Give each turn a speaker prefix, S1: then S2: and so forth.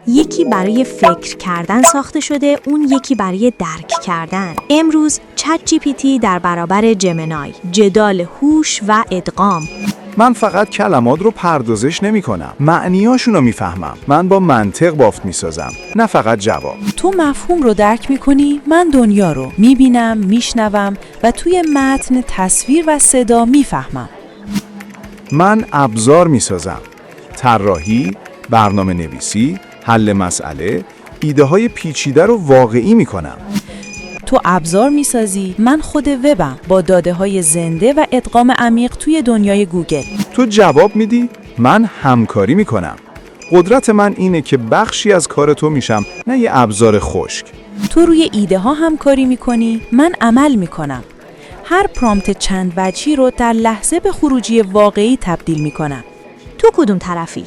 S1: یکی برای فکر کردن ساخته شده، اون یکی برای درک کردن. امروز چت جی پی تی در برابر جمنای، جدال هوش و ادغام.
S2: من فقط کلمات رو پردازش نمی کنم، معنیاشون رو میفهمم. من با منطق بافت میسازم، نه فقط جواب.
S3: تو مفهوم رو درک میکنی، من دنیا رو میبینم، میشنوم و توی متن تصویر و صدا میفهمم.
S2: من ابزار میسازم، طراحی، برنامه نویسی، حل مسئله، ایده های پیچیده رو واقعی میکنم.
S3: تو ابزار میسازی، من خود وبم با داده های زنده و ادغام عمیق توی دنیای گوگل.
S2: تو جواب میدی، من همکاری میکنم. قدرت من اینه که بخشی از کار تو میشم، نه یه ابزار خشک.
S3: تو روی ایده ها همکاری میکنی، من عمل میکنم. هر پرامپت چند وجهی رو در لحظه به خروجی واقعی تبدیل میکنم.
S1: تو کدوم طرفی؟